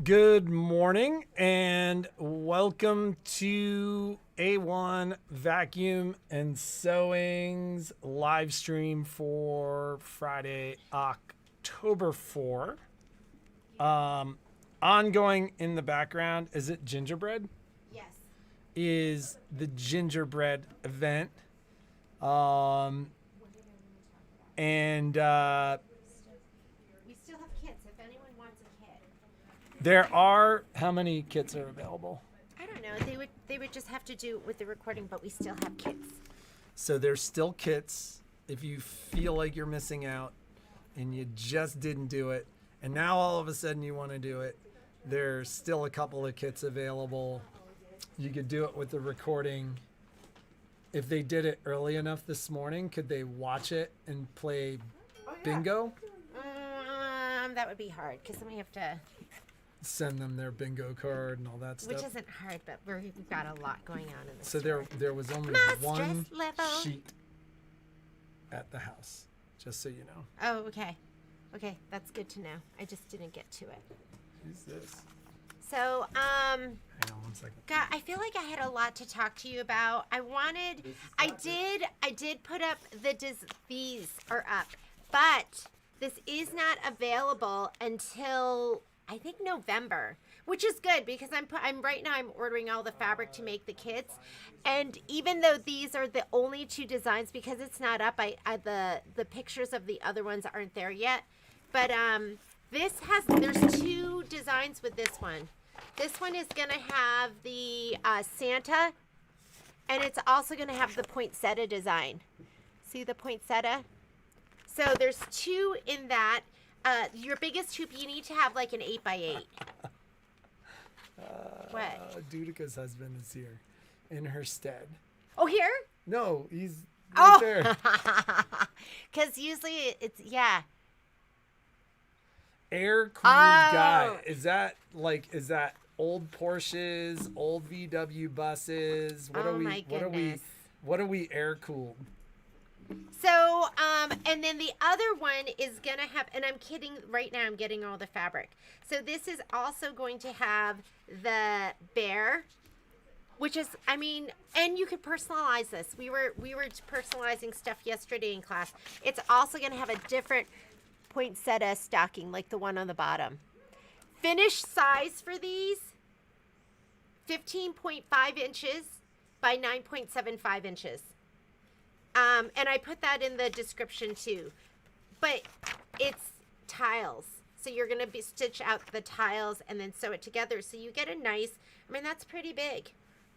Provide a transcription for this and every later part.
Good morning and welcome to A-1 Vacuum and Sewing's live stream for Friday, October 4. Ongoing in the background, is it gingerbread? Yes. Is the gingerbread event. And We still have kits if anyone wants a kit. there are, how many kits are available? I don't know. They would just have to do it with the recording, but we still have kits. So there's still kits if you feel like you're missing out and you just didn't do it. And now all of a sudden you want to do it. There's still a couple of kits available. You could do it with the recording. If they did it early enough this morning, could they watch it and play bingo? That would be hard because then we have to, Send them their bingo card and all that stuff. which isn't hard, but we've got a lot going on in this. So there was only My one stress level. sheet at the house, just so you know. Oh, okay. Okay, that's good to know. I just didn't get to it. Who's this? So, Hang on 1 second. God, I feel like I had a lot to talk to you about. I did put up these are up, but this is not available until I think November, which is good because I'm right now I'm ordering all the fabric to make the kits, and even though these are the only two designs because it's not up, the pictures of the other ones aren't there yet, but there's two designs with this one. This one is going to have the Santa, and it's also going to have the poinsettia design. See the poinsettia? So there's two in that. Your biggest hoop, you need to have like an 8x8. What? Dudica's husband is here in her stead. Oh, here? No, he's right Oh, there. because usually it's, yeah. Air-cooled Oh. guy. Is that old Porsches, old VW buses? What Oh, are we? my What are we? goodness. What are we air-cooled? So, and then the other one is going to have, and I'm kidding, right now I'm getting all the fabric. So this is also going to have the bear, which is, I mean, and you could personalize this. We were personalizing stuff yesterday in class. It's also going to have a different poinsettia stocking, like the one on the bottom. Finished size for these, 15.5 inches by 9.75 inches. And I put that in the description too. But it's tiles. So you're going to stitch out the tiles and then sew it together. So you get a nice, I mean, that's pretty big.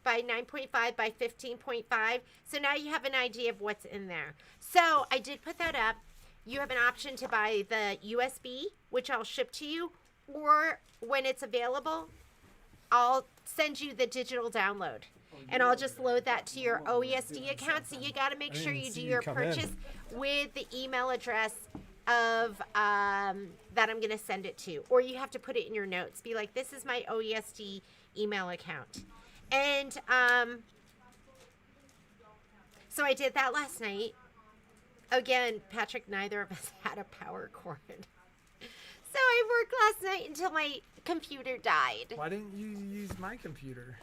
By 9.5 by 15.5. So now you have an idea of what's in there. So I did put that up. You have an option to buy the USB, which I'll ship to you. Or when it's available, I'll send you the digital download. And I'll just load that to your OESD account. So you got to make sure you do your purchase with the email address of that I'm going to send it to. Or you have to put it in your notes. Be like, this is my OESD email account. And so I did that last night. Again, Patrick, neither of us had a power cord. So I worked last night until my computer died. Why didn't you use my computer?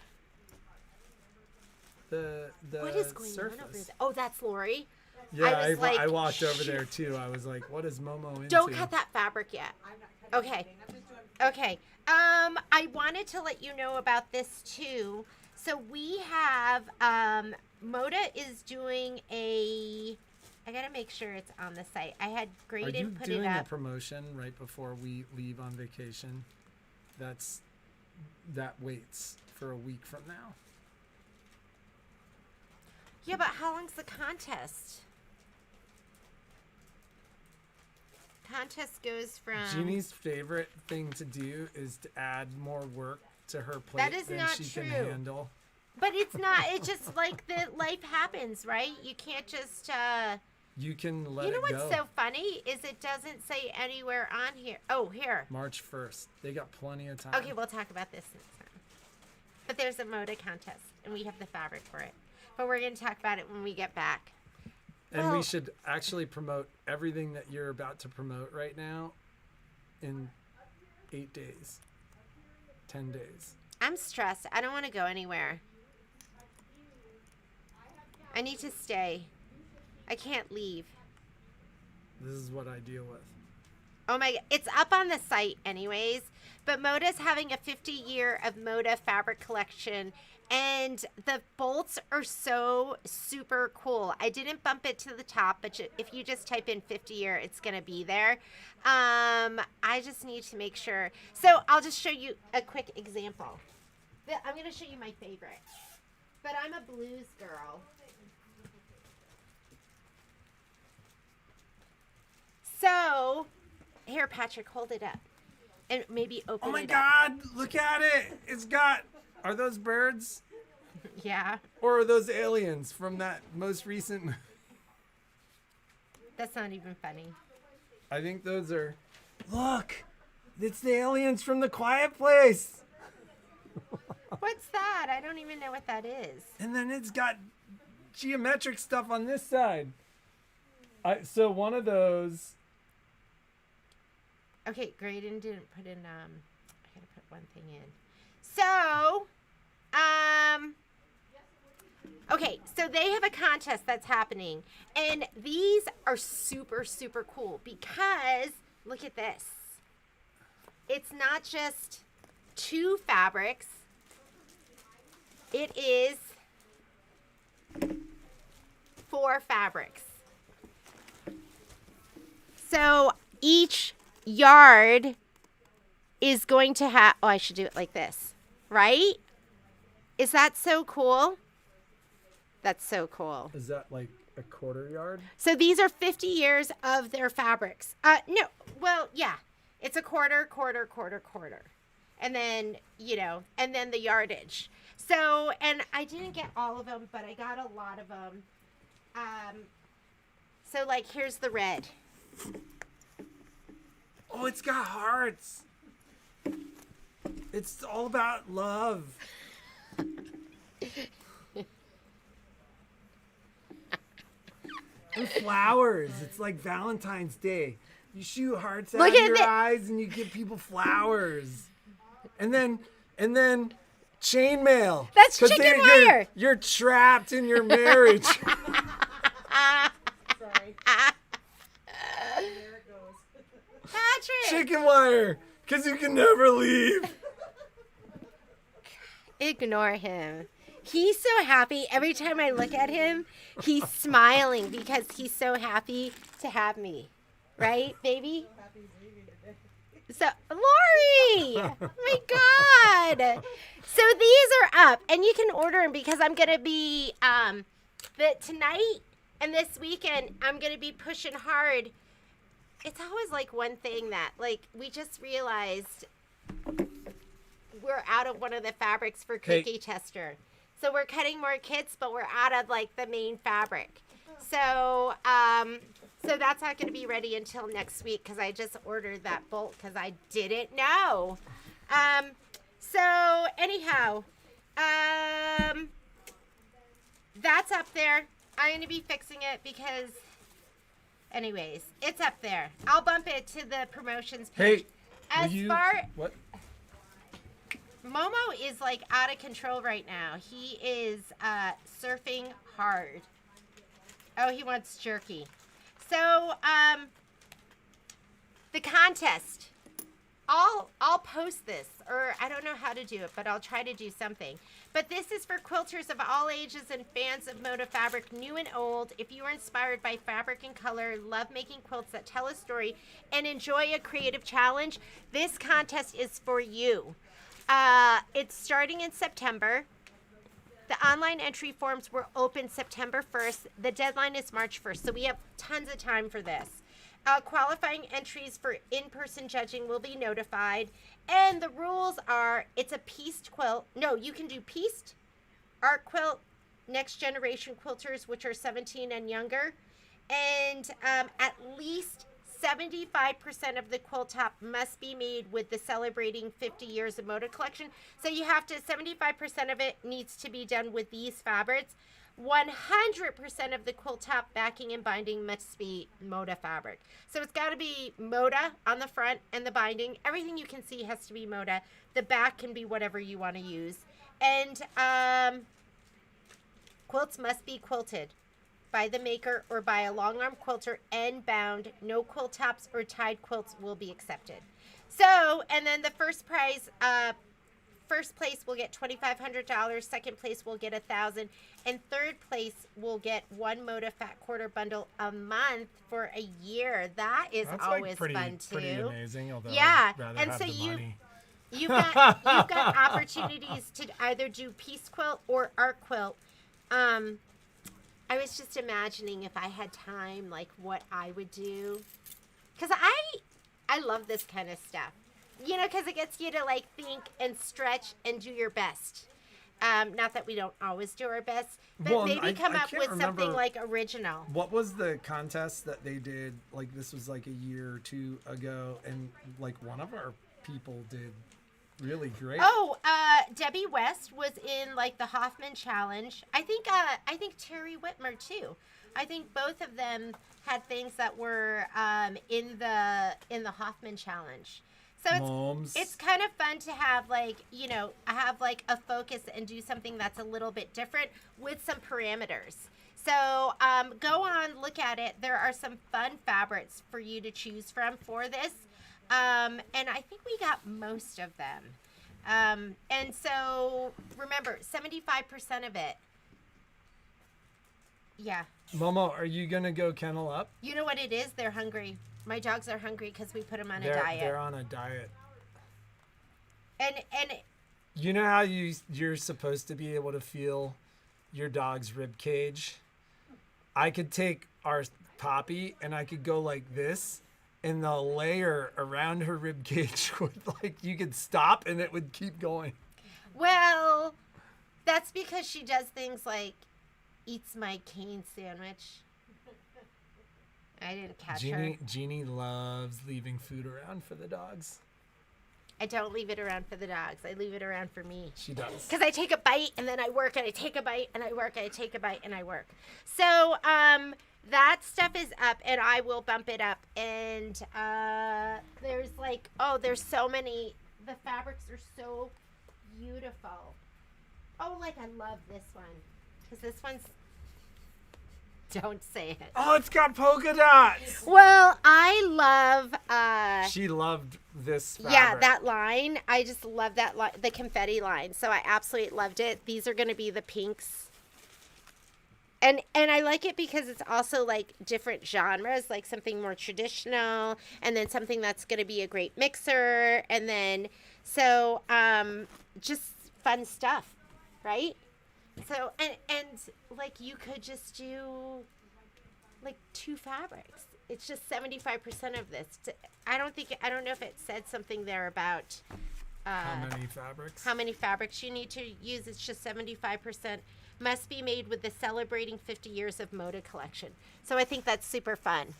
The What is going Surface. on over there? Oh, that's Lori. Yeah, I was like, I walked over shoot. there too. I was like, what is Momo into? Don't cut that fabric yet. Okay. Okay. I wanted to let you know about this too. So we have Moda is doing I gotta make sure it's on the site. I had Are graded you put it doing a up. promotion right before we leave on vacation? That waits for a week from now. Yeah, but how long's the contest? Contest goes from. Jeannie's favorite thing to do is to add more work to her plate That is than not she true. can handle. But it's not. It's just like the life happens, right? You can't just. You can let You know it what's go. so funny is it doesn't say anywhere on here. Oh, here. March 1st. They got plenty of time. Okay, we'll talk about this next time. But there's a Moda contest, and we have the fabric for it. But we're going to talk about it when we get back. And we Well- should actually promote everything that you're about to promote right now in 8 days. 10 days. I'm stressed. I don't want to go anywhere. I need to stay. I can't leave. This is what I deal with. Oh my, it's up on the site anyways, but Moda's having a 50-year of Moda fabric collection, and the bolts are so super cool. I didn't bump it to the top, but if you just type in 50-year, it's going to be there. I just need to make sure. So I'll just show you a quick example. I'm going to show you my favorite, but I'm a blues girl. So, here, Patrick, hold it up. And maybe open it up. Oh my God, look at it. It's got, are those birds? Yeah. Or are those aliens from that most recent? That's not even funny. I think those are, look, it's the aliens from The Quiet Place. What's that? I don't even know what that is. And then it's got geometric stuff on this side. So one of those. Okay, Graydon didn't put in, I gotta put one thing in. So, okay, so they have a contest that's happening, and these are super, super cool because, look at this. It's not just 2 fabrics. It is 4 fabrics. So, each yard is going to have, oh, I should do it like this, right? Is that so cool? That's so cool. Is that like a quarter yard? So these are 50 years of their fabrics. No, well, yeah, it's a quarter. And then, and then the yardage. So, and I didn't get all of them, but I got a lot of them. So like, here's the red. Oh, it's got hearts. It's all about love. And flowers. It's like Valentine's Day. You shoot hearts out of your eyes and you give people flowers. And then chainmail. That's chicken wire. You're trapped in your marriage. Sorry. There it goes. Patrick! Chicken wire. Because you can never leave. Ignore him. He's so happy. Every time I look at him, he's smiling because he's so happy to have me. Right, baby? Happy leaving today. So, Lori! Oh my God! So these are up, and you can order them because I'm going to be, tonight and this weekend, I'm going to be pushing hard. It's always like one thing that, like, we just realized we're out of one of the fabrics for Cookie Tester. So we're cutting more kits, but we're out of, like, the main fabric. So, so that's not going to be ready until next week because I just ordered that bolt because I didn't know. So anyhow, that's up there. I'm going to be fixing it because, anyways, it's up there. I'll bump it to the promotions page. Hey, what? Momo is like out of control right now. He is surfing hard. Oh, he wants jerky. So, the contest. I'll post this, or I don't know how to do it, but I'll try to do something. But this is for quilters of all ages and fans of Moda fabric, new and old. If you are inspired by fabric and color, love making quilts that tell a story, and enjoy a creative challenge, this contest is for you. It's starting in September. The online entry forms were open September 1st. The deadline is March 1st, so we have tons of time for this. Qualifying entries for in-person judging will be notified. And the rules are, it's a pieced quilt. No, you can do pieced, art quilt, next generation quilters, which are 17 and younger. And at least 75% of the quilt top must be made with the celebrating 50 years of Moda collection. So you have to, 75% of it needs to be done with these fabrics. 100% of the quilt top backing and binding must be Moda fabric. So it's got to be Moda on the front and the binding. Everything you can see has to be Moda. The back can be whatever you want to use. And quilts must be quilted by the maker or by a long arm quilter and bound. No quilt tops or tied quilts will be accepted. So, and then the first prize, first place will get $2,500. Second place will get $1,000, and third place will get one Moda Fat Quarter bundle a month for a year. That is That's always like pretty, fun too. pretty amazing. Although Yeah, I'd rather and have so the money. you've got opportunities to either do piece quilt or art quilt. I was just imagining if I had time, like what I would do, because I love this kind of stuff. You know, because it gets you to like think and stretch and do your best. Not that we don't always do our best, but Well, maybe come I up can't with something remember like original. What was the contest that they did? Like this was like a year or two ago, and like one of our people did really great. Oh, Debbie West was in like the Hoffman Challenge. I think Terry Whitmer too. I think both of them had things that were in the Hoffman Challenge. So it's kind of fun to have like, you know, have like a focus and do something that's a little bit different with some parameters. So go on, look at it. There are some fun fabrics for you to choose from for this. And I think we got most of them. And so remember, 75% of it. Yeah. Momo, are you going to go kennel up? You know what it is? They're hungry. My dogs are hungry because we put them on a diet. They're on a diet. And you know how you're supposed to be able to feel your dog's rib cage? I could take our Poppy and I could go like this, and the layer around her rib cage would like, you could stop and it would keep going. Well, that's because she does things like eats my cane sandwich. I didn't catch her. Jeannie loves leaving food around for the dogs. I don't leave it around for the dogs. I leave it around for me. She does. Because I take a bite and then I work and I take a bite and I work and I take a bite and I work. So that stuff is up and I will bump it up. And there's like, there's so many. The fabrics are so beautiful. Oh, like I love this one. Because this one's... Don't say it. Oh, it's got polka dots. Well, I love... she loved this fabric. Yeah, that line. I just love that the confetti line. So I absolutely loved it. These are going to be the pinks. And I like it because it's also like different genres, like something more traditional and then something that's going to be a great mixer. And then, so just fun stuff, right? So, and like you could just do like 2 fabrics. It's just 75% of this. I don't know if it said something there about how many fabrics? How many fabrics you need to use. It's just 75%. Must be made with the Celebrating 50 Years of Moda collection. So I think that's super fun.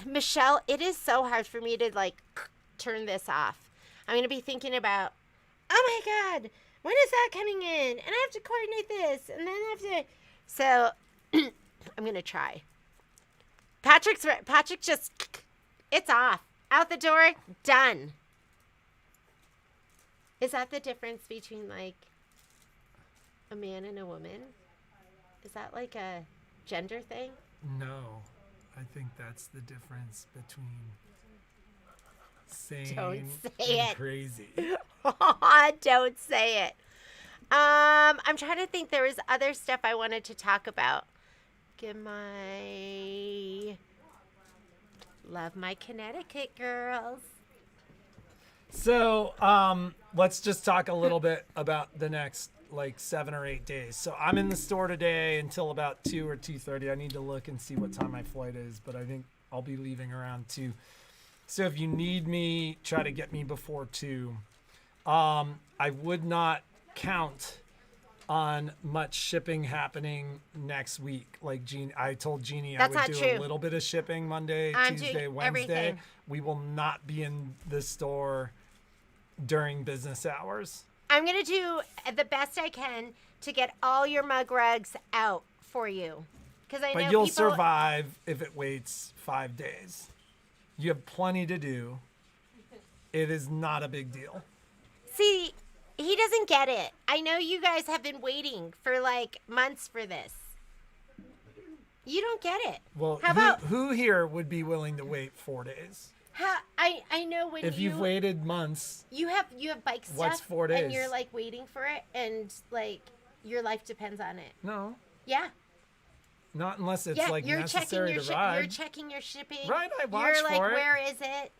Michelle, it is so hard for me to like turn this off. I'm going to be thinking about, oh my God, when is that coming in? And I have to coordinate this. And then I have to... So, I'm going to try. Patrick just... It's off. Out the door. Done. Is that the difference between, like, a man and a woman? Is that, like, a gender thing? No. I think that's the difference between sane Don't say and it. crazy. Don't say it. I'm trying to think. There was other stuff I wanted to talk about. Love my Connecticut girls. So, let's just talk a little bit about the next like 7 or 8 days. So I'm in the store today until about 2 or 2:30. I need to look and see what time my flight is, but I think I'll be leaving around 2. So if you need me, try to get me before 2. I would not count on much shipping happening next week. Like I told Jeannie That's I would do true. a little bit of shipping Monday, I'm Tuesday, doing Wednesday. everything. We will not be in the store during business hours. I'm going to do the best I can to get all your mug rugs out for you. Because I know But you'll people... survive if it waits 5 days. You have plenty to do. It is not a big deal. See, he doesn't get it. I know you guys have been waiting for like months for this. You don't get it. Well, How about who here would be willing to wait 4 days? I know when If you've waited months, you have bike stuff. What's 4 And days? you're like waiting for it, and like your life depends on it. no, Yeah. not unless it's Yeah, like you're checking necessary your to ride. you're checking your shipping. Right, I watch You're like, for it. where is it?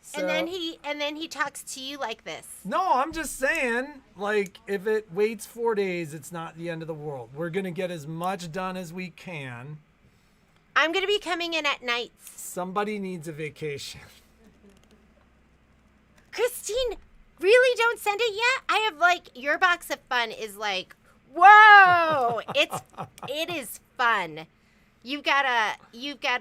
So- And then he talks to you like this. No, I'm just saying, like, if it waits 4 days, it's not the end of the world. We're gonna get as much done as we can. I'm gonna be coming in at nights. Somebody needs a vacation. Christine, really don't send it yet? I have like your box of fun is like, whoa! It is fun. You've gotta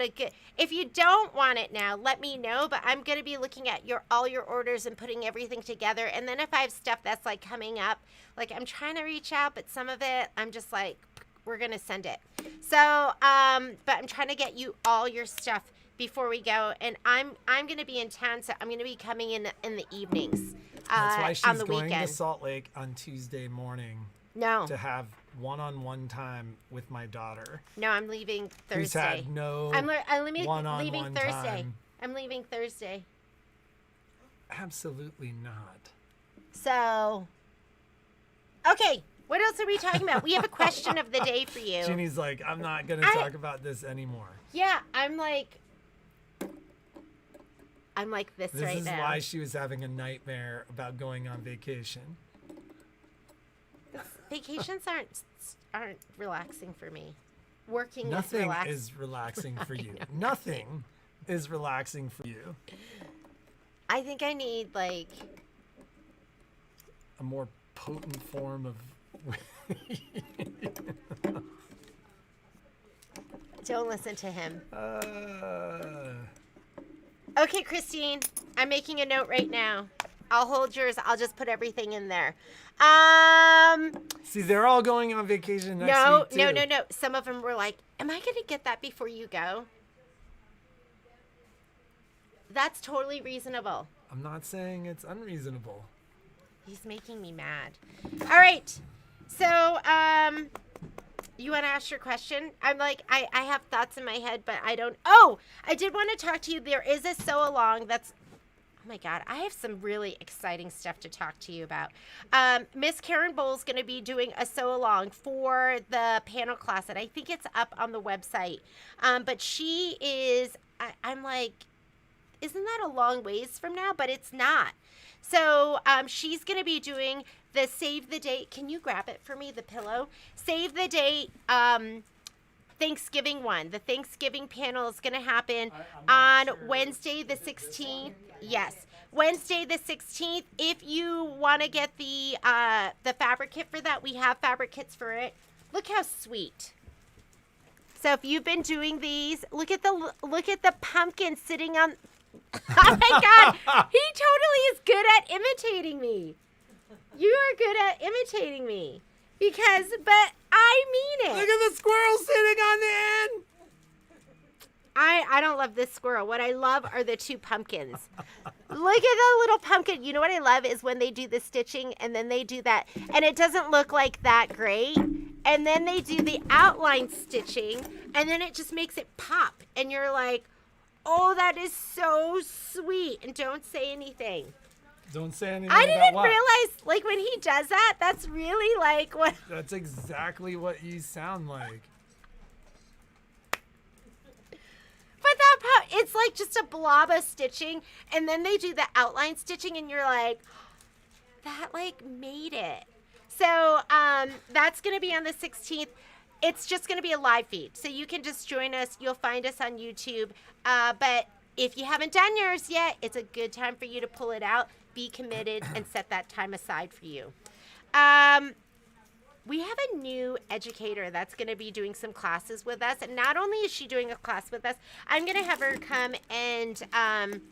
get. If you don't want it now, let me know. But I'm gonna be looking at all your orders and putting everything together. And then if I have stuff that's like coming up, like I'm trying to reach out, but some of it I'm just like, we're gonna send it. So, but I'm trying to get you all your stuff before we go. And I'm gonna be in town, so I'm gonna be coming in the evenings. That's why she's on the going weekend. to Salt Lake on Tuesday morning No, to have one-on-one time with my daughter, no, I'm leaving Thursday. who's had no I'm leaving one-on-one Thursday. time. I'm leaving Thursday. Absolutely not. So, okay, what else are we talking about? We have a question of the day for you. Ginny's like, I'm not gonna talk about this anymore. Yeah, I'm like this This right is now. why she was having a nightmare about going on vacation. Vacations aren't relaxing for me. Working Nothing is relaxing. is relaxing for you. Nothing is relaxing for you. I think I need like A more potent form of. don't listen to him. uh, Okay, Christine, I'm making a note right now. I'll hold yours. I'll just put everything in there. See, they're all going on vacation next No, week too. no. Some of them were like, am I going to get that before you go? That's totally reasonable. I'm not saying it's unreasonable. He's making me mad. All right. So, you want to ask your question? I'm like, I have thoughts in my head, but I don't. Oh, I did want to talk to you. There is a sew along that's. Oh my God, I have some really exciting stuff to talk to you about. Miss Karen Bowles going to be doing a sew along for the panel class, and I think it's up on the website. But she is. I'm like, isn't that a long ways from now? But it's not. So she's going to be doing the Save the Date. Can you grab it for me, the pillow? Save the Date Thanksgiving one. The Thanksgiving panel is going to happen on Wednesday the 16th. Yes, Wednesday the 16th. If you want to get the fabric kit for that, we have fabric kits for it. Look how sweet. So if you've been doing these, look at the pumpkin sitting on. Oh my God, he totally is good at imitating me. You are good at imitating me but I mean it. Look at the squirrel sitting on the end. I don't love this squirrel. What I love are the two pumpkins. Look at the little pumpkin. You know what I love is when they do the stitching and then they do that. And it doesn't look like that great. And then they do the outline stitching and then it just makes it pop. And you're like, oh, that is so sweet. And don't say anything. Don't say anything. I didn't about what? realize, like, when he does that, that's really like what. That's exactly what you sound like. But it's like just a blob of stitching, and then they do the outline stitching, and you're like, that like made it. So that's gonna be on the 16th. It's just gonna be a live feed, so you can just join us. You'll find us on YouTube. But if you haven't done yours yet, it's a good time for you to pull it out, be committed, and set that time aside for you. We have a new educator that's going to be doing some classes with us. And not only is she doing a class with us, I'm going to have her come and I'm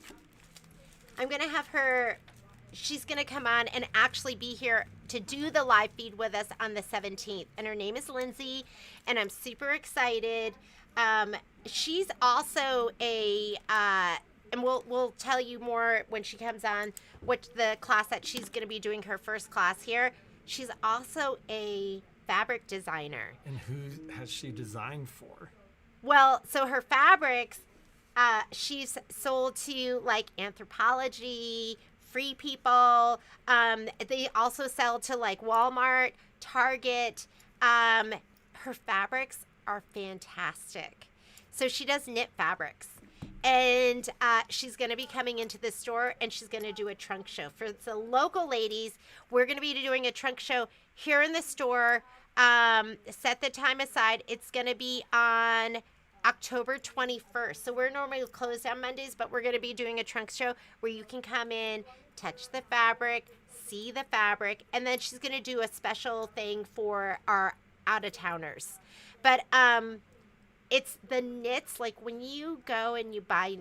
going to have her she's going to come on and actually be here to do the live feed with us on the 17th. And her name is Lindsay, and I'm super excited. She's also and we'll tell you more when she comes on, what the class that she's going to be doing, her first class here. She's also a fabric designer. And who has she designed for? Well, so her fabrics, she's sold to like Anthropologie, Free People. They also sell to like Walmart, Target. Her fabrics are fantastic. So she does knit fabrics. And she's going to be coming into the store, and she's going to do a trunk show. For the local ladies, we're going to be doing a trunk show here in the store. Set the time aside. It's going to be on October 21st. So we're normally closed on Mondays, but we're going to be doing a trunk show where you can come in, touch the fabric, see the fabric, and then she's going to do a special thing for our out-of-towners. But it's the knits. Like when you go and you buy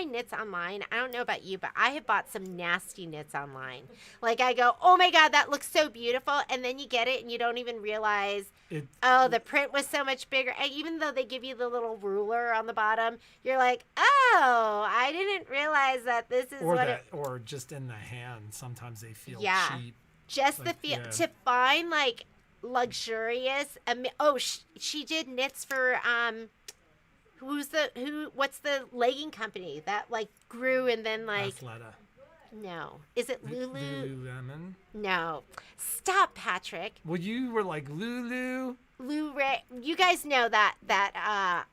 knits online, I don't know about you, but I have bought some nasty knits online. Like I go, oh my God, that looks so beautiful. And then you get it and you don't even realize, the print was so much bigger. And even though they give you the little ruler on the bottom, you're like, oh, I didn't realize that this is or just in the hand. Sometimes they feel cheap. Just like, the feel to find like luxurious. She did knits for what's the legging company that like grew and then like Athleta. No, is it Lulu? Lululemon. No, stop, Patrick. Well, you were like Lulu. You guys know that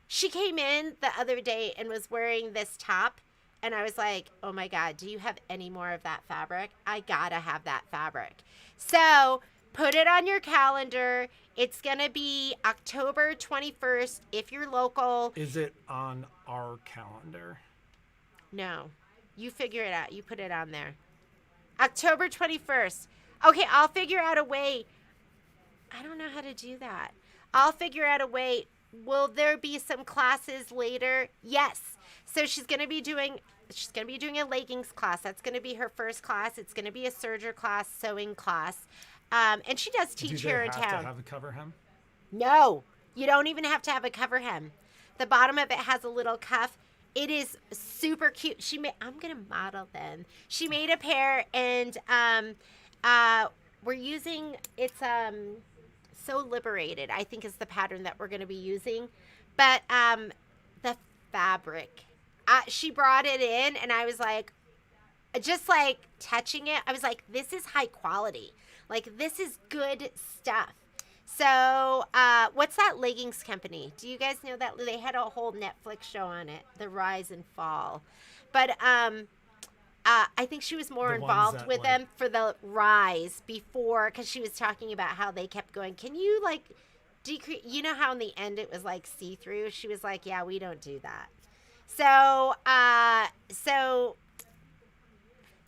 she came in the other day and was wearing this top, and I was like, oh my God, do you have any more of that fabric? I gotta have that fabric. So put it on your calendar. It's going to be October 21st if you're local. Is it on our calendar? No. You figure it out. You put it on there. October 21st. Okay, I'll figure out a way. I don't know how to do that. I'll figure out a way. Will there be some classes later? Yes. So she's going to be doing a leggings class. That's going to be her first class. It's going to be a serger class, sewing class. And she does teach here in town. Do they have to have a cover hem? No, you don't even have to have a cover hem. The bottom of it has a little cuff. It is super cute. I'm gonna model then. She made a pair, and we're using it's So Liberated, I think, is the pattern that we're gonna be using. But the fabric, she brought it in, and I was like, just like touching it, I was like, this is high quality. Like, this is good stuff. So, what's that leggings company? Do you guys know that? They had a whole Netflix show on it, The Rise and Fall. But I think she was more involved with them for the Rise before, because she was talking about how they kept going, can you, like, decrease? You know how in the end it was, like, see-through? She was like, yeah, we don't do that. So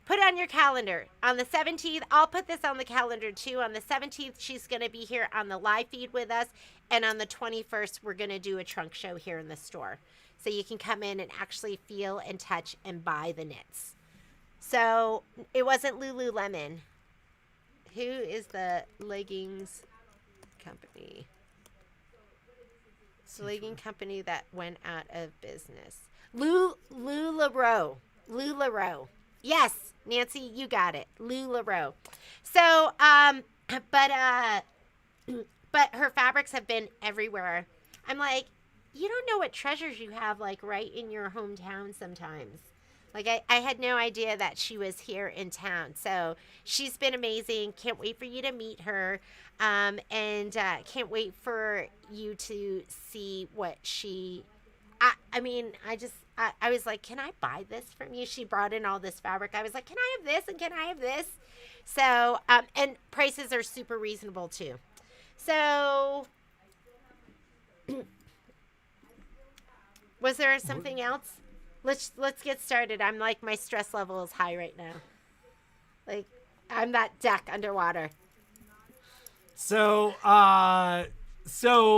put it on your calendar. On the 17th, I'll put this on the calendar too. On the 17th, she's going to be here on the live feed with us. And on the 21st, we're going to do a trunk show here in the store. So you can come in and actually feel and touch and buy the knits. So it wasn't Lululemon. Who is the leggings company? It's the legging company that went out of business. LuLaRoe. Yes, Nancy, you got it. LuLaRoe. So, but her fabrics have been everywhere. I'm like, you don't know what treasures you have, like, right in your hometown sometimes. Like, I had no idea that she was here in town. So she's been amazing. Can't wait for you to meet her. And can't wait for you to see what she... I was like, can I buy this from you? She brought in all this fabric. I was like, can I have this and can I have this? So, and prices are super reasonable too. So, was there something else? Let's get started. I'm like, my stress level is high right now. Like, I'm that duck underwater. So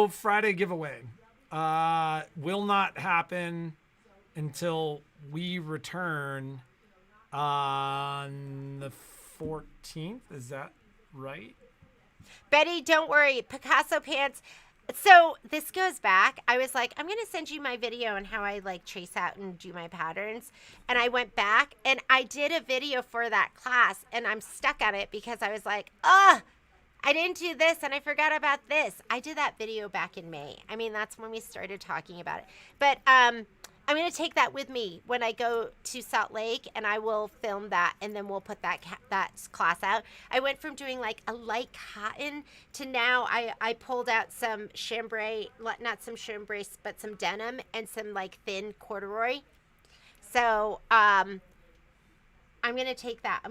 Friday giveaway will not happen until we return On the 14th, is that right? Betty, don't worry. Picasso pants. So this goes back. I was like, I'm going to send you my video on how I like trace out and do my patterns. And I went back and I did a video for that class and I'm stuck on it because I was like, I didn't do this and I forgot about this. I did that video back in May. I mean, that's when we started talking about it. But I'm going to take that with me when I go to Salt Lake and I will film that and then we'll put that class out. I went from doing like a light cotton to now I pulled out some chambray, not some chambray, but some denim and some like thin corduroy. So I'm going to take that.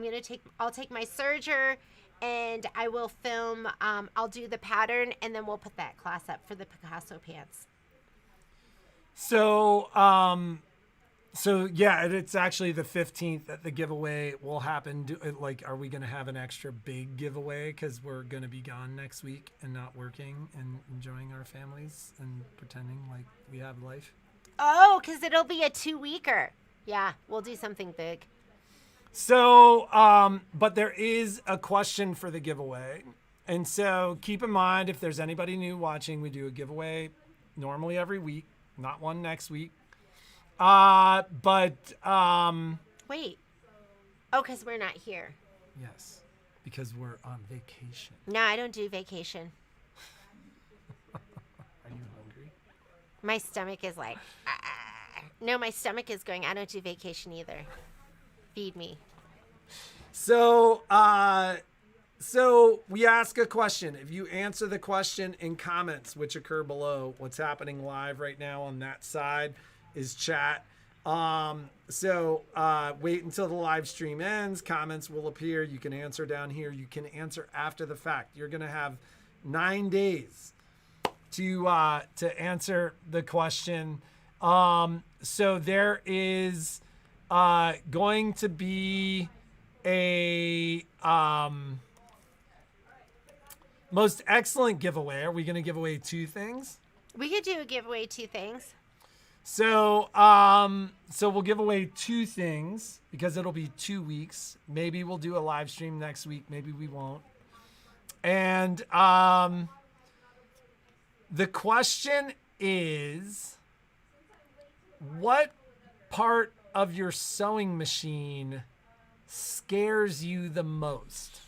I'll take my serger and I will film, I'll do the pattern and then we'll put that class up for the Picasso pants. So, yeah, it's actually the 15th that the giveaway will happen. Are we going to have an extra big giveaway because we're going to be gone next week and not working and enjoying our families and pretending like we have life? Oh, because it'll be a 2-weeker. Yeah, we'll do something big. So, but there is a question for the giveaway. And so keep in mind, if there's anybody new watching, we do a giveaway normally every week. Not one next week. Wait. Oh, because we're not here. Yes, because we're on vacation. No, I don't do vacation. Are you hungry? My stomach is like, No, my stomach is going, I don't do vacation either. Feed me. So we ask a question. If you answer the question in comments, which occur below, what's happening live right now on that side is chat. Wait until the live stream ends. Comments will appear. You can answer down here. You can answer after the fact. You're going to have 9 days to answer the question. So there is going to be a most excellent giveaway. Are we going to give away 2 things? We could do a giveaway 2 things. So we'll give away 2 things because it'll be 2 weeks. Maybe we'll do a live stream next week. Maybe we won't. And the question is, what part of your sewing machine scares you the most?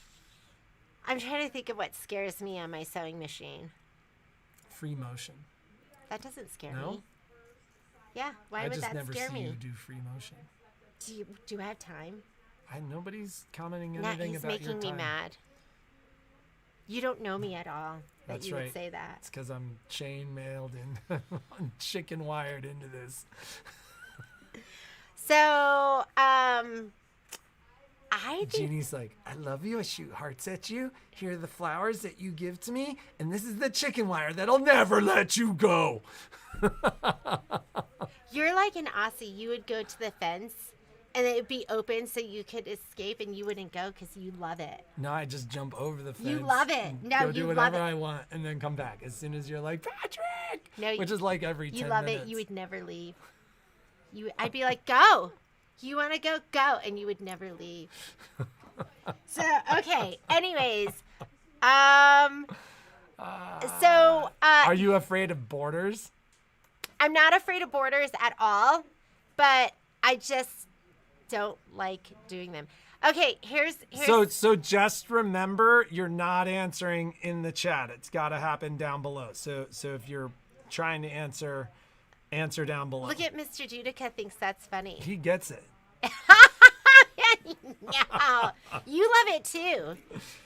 I'm trying to think of what scares me on my sewing machine. Free motion. That doesn't scare No? me. Yeah, why would that scare I just never see me? you do free motion. Do I have time? Nobody's commenting Nah, anything he's about your making me time. mad. You don't know me at all. That's you right. would say that. It's because I'm chain mailed and chicken wired into this. So, Jeannie's like, I love you. I shoot hearts at you. Here are the flowers that you give to me. And this is the chicken wire that'll never let you go. You're like an Aussie. You would go to the fence and it would be open so you could escape and you wouldn't go because you love it. No, I just jump over the fence. You love it. and No, go you do love whatever it. I want and then come back as soon as you're like, Patrick! No, which is like every 10 You love minutes. it. You would never leave. I'd be like, go. You want to go? Go. And you would never leave. So, okay. Anyways. Are you afraid of borders? I'm not afraid of borders at all, but I just don't like doing them. Okay, here's So just remember, you're not answering in the chat. It's got to happen down below. So if you're trying to answer down below. Look at Mr. Judica thinks that's funny. He gets it. No, you love it too.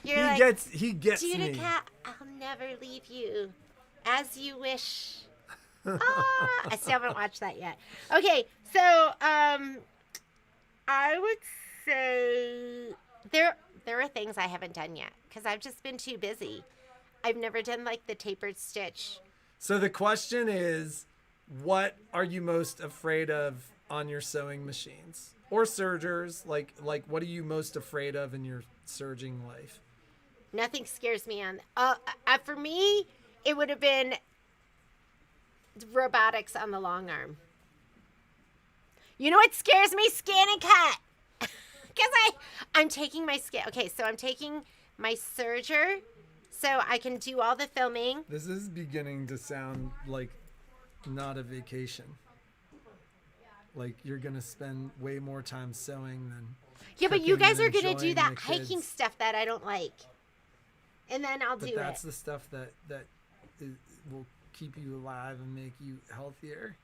You're He gets me. Judica, I'll never leave you, as you wish. I still haven't watched that yet. Okay, so I would say there are things I haven't done yet because I've just been too busy. I've never done like the tapered stitch. So the question is, what are you most afraid of on your sewing machines or sergers? Like what are you most afraid of in your serging life? Nothing scares me on. For me, it would have been robotics on the long arm. You know what scares me? Scan and cut. because I'm taking my scale. Okay, so I'm taking my serger so I can do all the filming. This is beginning to sound like not a vacation. Like you're going to spend way more time sewing than Yeah, but you cooking guys and are going to do enjoying that the hiking kids. stuff that I don't like. And then I'll But do that's it. the stuff that will keep you alive and make you healthier.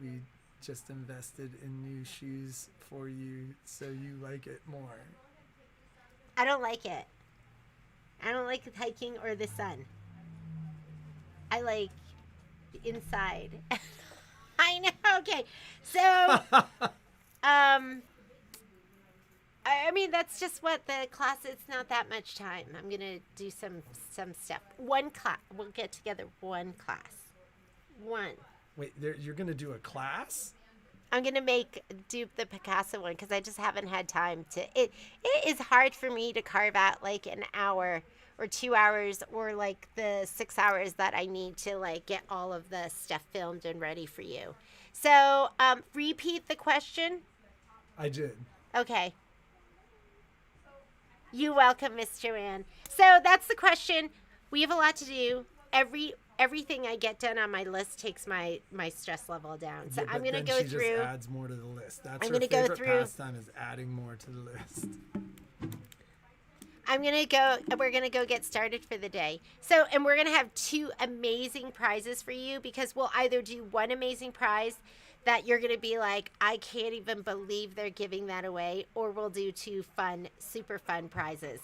We just invested in new shoes for you so you like it more. I don't like it. I don't like hiking or the sun. I like inside. I know. Okay. So, I mean, that's just what the class. It's not that much time. I'm gonna do some stuff. One class. We'll get together. One class. One. Wait, you're going to do a class? I'm gonna do the Picasso one because I just haven't had time to. It is hard for me to carve out like an hour or 2 hours or like the 6 hours that I need to like get all of the stuff filmed and ready for you. So repeat the question. I did. Okay. You're welcome, Miss Joanne. So that's the question. We have a lot to do. Everything I get done on my list takes my stress level down. So Yeah, I'm but going to then go she through. just adds more to the list. That's I'm her gonna go favorite through- pastime is adding more to the list. We're going to go get started for the day. So, and we're going to have 2 amazing prizes for you because we'll either do one amazing prize that you're going to be like, I can't even believe they're giving that away, or we'll do 2 fun, super fun prizes.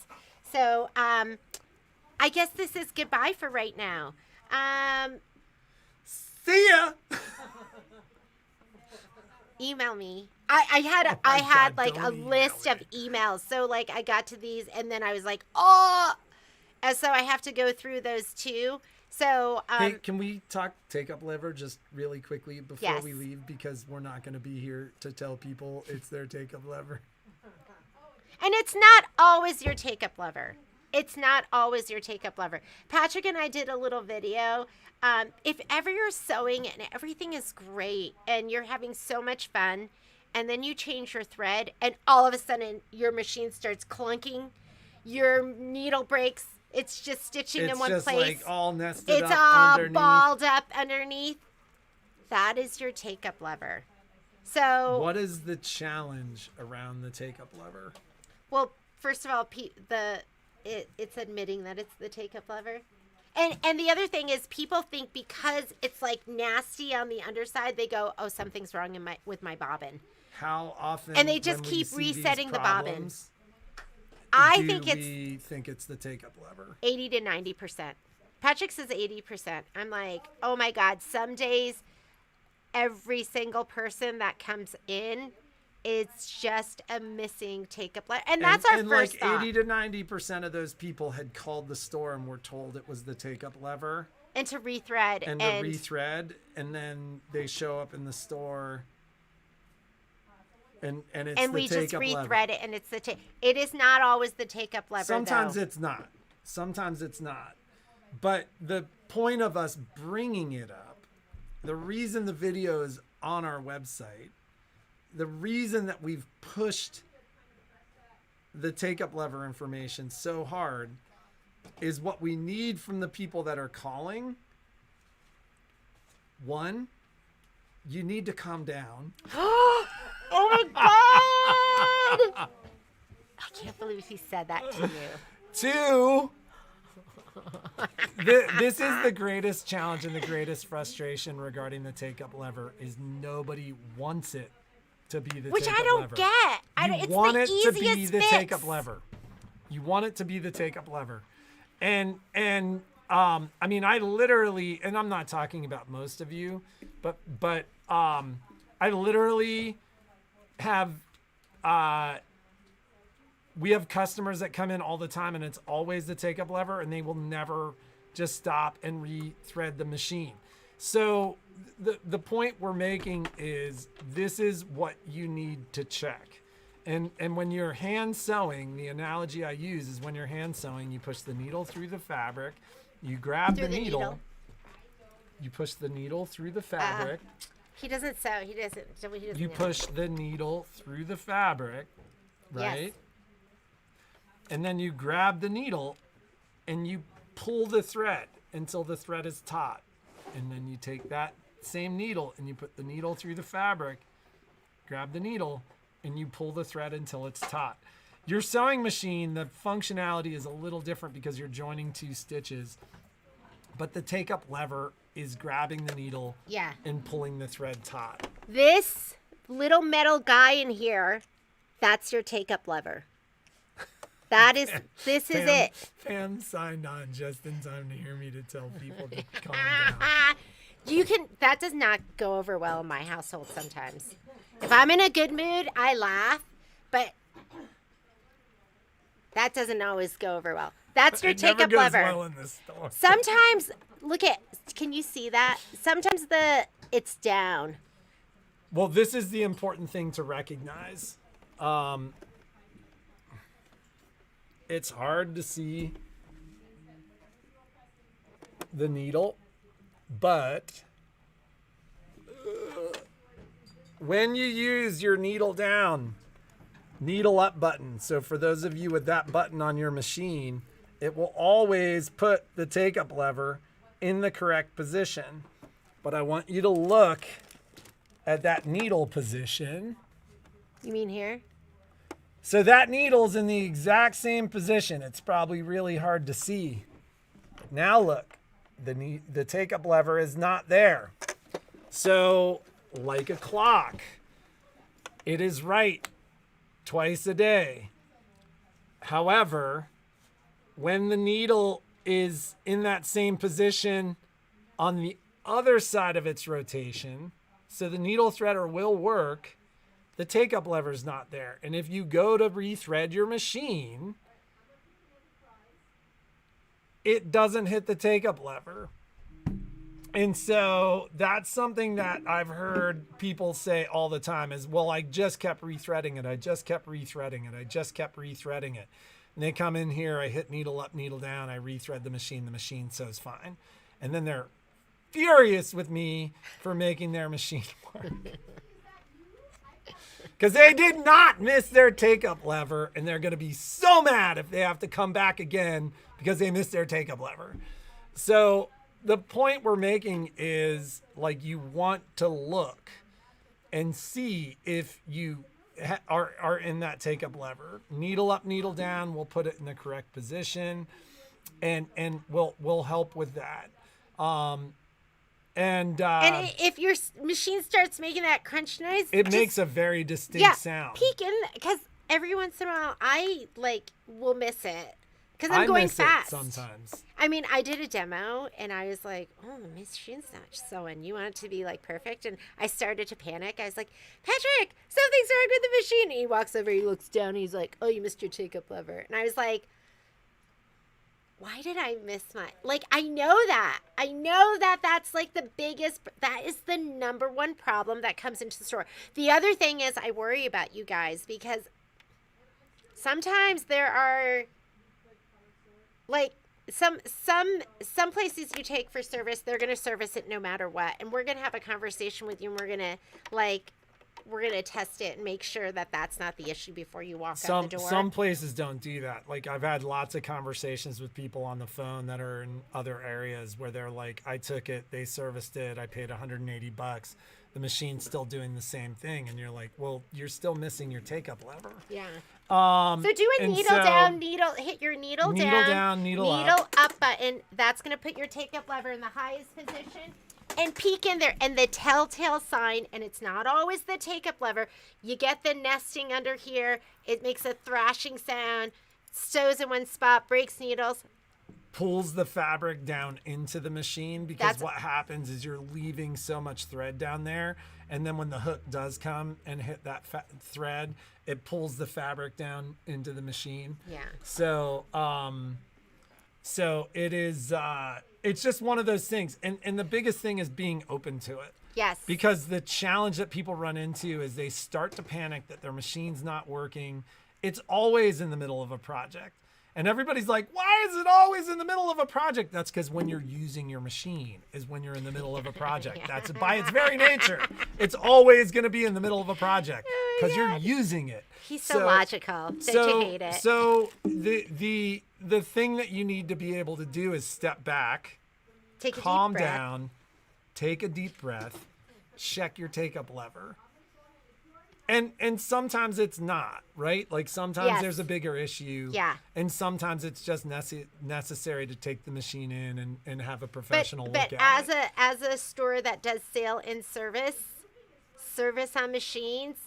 So, I guess this is goodbye for right now. See ya! Email me. I had God, like a don't email list me. of emails. So like I got to these and then I was like, oh, and so I have to go through those too. So Hey, can we talk take-up lever just really quickly before Yes. we leave? Because we're not going to be here to tell people it's their take-up lever. and it's not always your take-up lever. It's not always your take-up lever. Patrick and I did a little video. If ever you're sewing and everything is great and you're having so much fun, and then you change your thread and all of a sudden your machine starts clunking, your needle breaks, it's just stitching It's in one just place. like all nested It's up all underneath. balled up underneath. That is your take-up lever. So, What is the challenge around the take-up lever? well, first of all, it's admitting that it's the take-up lever. And the other thing is people think because it's like nasty on the underside, they go, oh, something's wrong with my bobbin. How often And they just when we keep see these resetting the bobbin. problems, I do think it's we think it's the take-up lever? 80 to 90%. Patrick says 80%. I'm like, oh my God, some days every single person that comes in, it's just a missing take-up lever. And that's our and first like thought. 80 to 90% of those people had called the store and were told it was the take-up lever And to rethread. and to rethread, and then they show up in the store and it's and the we just take-up rethread lever. it, and it's it is not always the take-up lever. Sometimes though. it's not. Sometimes it's not. But the point of us bringing it up, the reason the video is on our website, the reason that we've pushed the take-up lever information so hard is what we need from the people that are calling. One, you need to calm down. Oh my God! I can't believe he said that to you. Two, this is the greatest challenge and the greatest frustration regarding the take-up lever is nobody wants it to be the Which take-up I don't lever. get. You It's want the it to be easiest the fix. take-up lever. You want it to be the take-up lever. And I mean, I literally, and I'm not talking about most of you, but I literally have we have customers that come in all the time and it's always the take-up lever and they will never just stop and rethread the machine. So the point we're making is this is what you need to check. And when you're hand sewing, the analogy I use is when you're hand sewing, you push the needle through the fabric, you grab Through the the needle, needle. you push the needle through the fabric, He doesn't sew. He doesn't. you push the needle through the fabric, right? Yes. And then you grab the needle and you pull the thread until the thread is taut. And then you take that same needle and you put the needle through the fabric, grab the needle, and you pull the thread until it's taut. Your sewing machine, the functionality is a little different because you're joining 2 stitches, but the take-up lever is grabbing the needle Yeah. and pulling the thread taut. This little metal guy in here, that's your take-up lever. This is it. Pam signed on just in time to hear me to tell people to calm down. That does not go over well in my household sometimes. If I'm in a good mood, I laugh, but that doesn't always go over well. That's your take-up lever. It never goes well in this store. Sometimes, can you see that? Sometimes it's down. Well, this is the important thing to recognize. It's hard to see the needle, but when you use your needle down, needle up button, so for those of you with that button on your machine, it will always put the take-up lever in the correct position. But I want you to look at that needle position. You mean here? So that needle's in the exact same position. It's probably really hard to see. Now look, the take-up lever is not there. So, like a clock, it is right twice a day. However, when the needle is in that same position on the other side of its rotation, so the needle threader will work, the take-up lever is not there. And if you go to rethread your machine, it doesn't hit the take-up lever. And so that's something that I've heard people say all the time is, well, I just kept rethreading it. I just kept rethreading it. I just kept rethreading it. And they come in here, I hit needle up, needle down, I rethread the machine sews fine. And then they're furious with me for making their machine work. Because they did not miss their take-up lever, and they're going to be so mad if they have to come back again because they missed their take-up lever. So the point we're making is, like, you want to look and see if you are in that take-up lever. Needle up, needle down, we'll put it in the correct position, and we'll help with that. And if your machine starts making that crunch noise, it makes a very distinct sound. Peek in, because every once in a while I will miss it because I'm going fast. Sometimes. I mean, I did a demo and I was like, "Oh, the machine's not sewing. You want it to be perfect." And I started to panic. I was like, "Patrick, something's wrong with the machine." And he walks over, he looks down, he's like, "Oh, you missed your take-up lever." And I was like, why did I miss my, I know that that's the biggest, that is the number one problem that comes into the store. The other thing is I worry about you guys because sometimes there are some places you take for service, they're going to service it no matter what. And we're going to have a conversation with you and we're going to test it and make sure that that's not the issue before you walk out the door. Some places don't do that. I've had lots of conversations with people on the phone that are in other areas where they're like, I took it, they serviced it, I paid $180. The machine's still doing the same thing. And you're like, well, you're still missing your take-up lever. Yeah. So do a needle down, hit your needle down, needle up button. That's going to put your take-up lever in the highest position. And peek in there, and the telltale sign, and it's not always the take-up lever. You get the nesting under here. It makes a thrashing sound, sews in one spot, breaks needles. Pulls the fabric down into the machine because what happens is you're leaving so much thread down there. And then when the hook does come and hit that thread, it pulls the fabric down into the machine. Yeah. So it is... it's just one of those things. And the biggest thing is being open to it. Yes. Because the challenge that people run into is they start to panic that their machine's not working. It's always in the middle of a project. And everybody's like, why is it always in the middle of a project? That's because when you're using your machine is when you're in the middle of a project. That's by its very nature. It's always going to be in the middle of a project because you're using it. He's so logical. Don't you hate it? So the thing that you need to be able to do is step back, calm down, take a deep breath, check your take-up lever. And sometimes it's not, right? Like sometimes there's a bigger issue. Yeah. And sometimes it's just necessary to take the machine in and have a professional look at it. As a store that does sale and service on machines,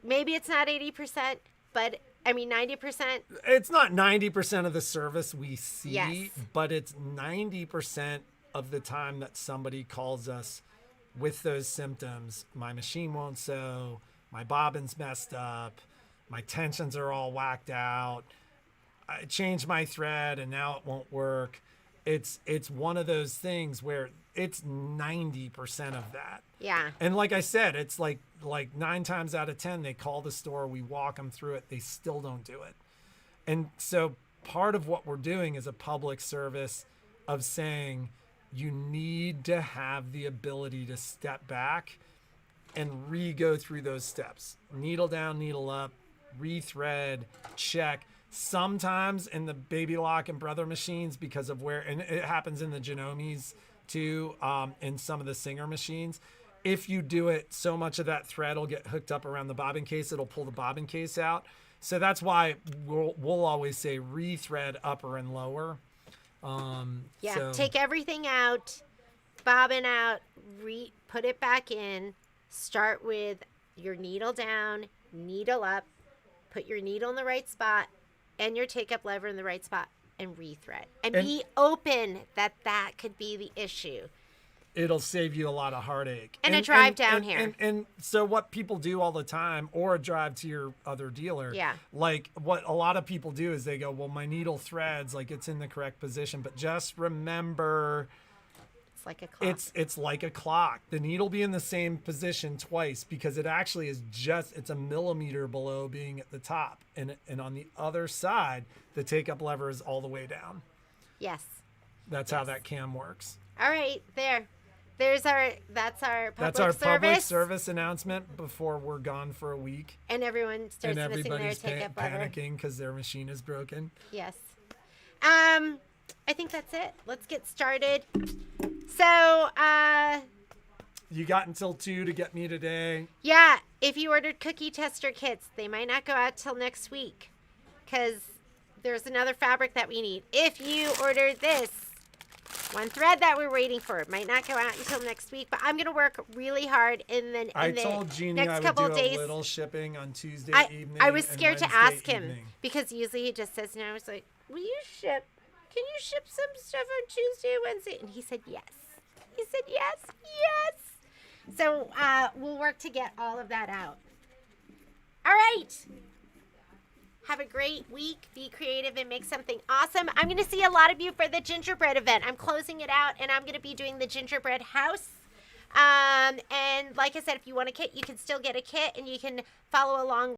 maybe it's not 80%, but I mean 90%. It's not 90% of the service we see, Yes. but it's 90% of the time that somebody calls us with those symptoms. My machine won't sew. My bobbin's messed up. My tensions are all whacked out. I changed my thread and now it won't work. It's one of those things where it's 90% of that. Yeah. And like I said, it's like 9 times out of 10, they call the store, we walk them through it, they still don't do it. And so part of what we're doing is a public service of saying you need to have the ability to step back and re-go through those steps. Needle down, needle up, rethread, check. Sometimes in the Baby Lock and Brother machines, because of where, and it happens in the Genomes too, in some of the Singer machines, if you do it, so much of that thread will get hooked up around the bobbin case, it'll pull the bobbin case out. So that's why we'll always say rethread upper and lower. So Take everything out, bobbin out, put it back in. Start with your needle down, needle up, put your needle in the right spot and your take-up lever in the right spot and rethread. And be open that could be the issue. It'll save you a lot of heartache. And a drive down here. And so what people do all the time, or a drive to your other dealer, like what a lot of people do is they go, well, my needle threads, like it's in the correct position. But just remember, like a clock. It's like a clock. The needle be in the same position twice because it actually is it's a millimeter below being at the top. And on the other side, the take-up lever is all the way down. Yes. That's how that cam works. All right, that's our public service announcement before we're gone for a week. And everyone starts and missing their everybody's take-up lever. panicking because their machine is broken. Yes. I think that's it. Let's get started. So, you got until 2 to get me today. Yeah, if you ordered cookie tester kits, they might not go out till next week because there's another fabric that we need. If you ordered this one thread that we're waiting for, it might not go out until next week, but I'm going to work really hard in the I told Jeannie next I would couple do of days. A little shipping on Tuesday evening. I was scared to ask him evening. because usually he just says no. I was like, will you ship? Can you ship some stuff on Tuesday, Wednesday? And he said yes. He said yes. So we'll work to get all of that out. All right. Have a great week. Be creative and make something awesome. I'm going to see a lot of you for the gingerbread event. I'm closing it out, and I'm going to be doing the gingerbread house. And like I said, if you want a kit, you can still get a kit, and you can follow along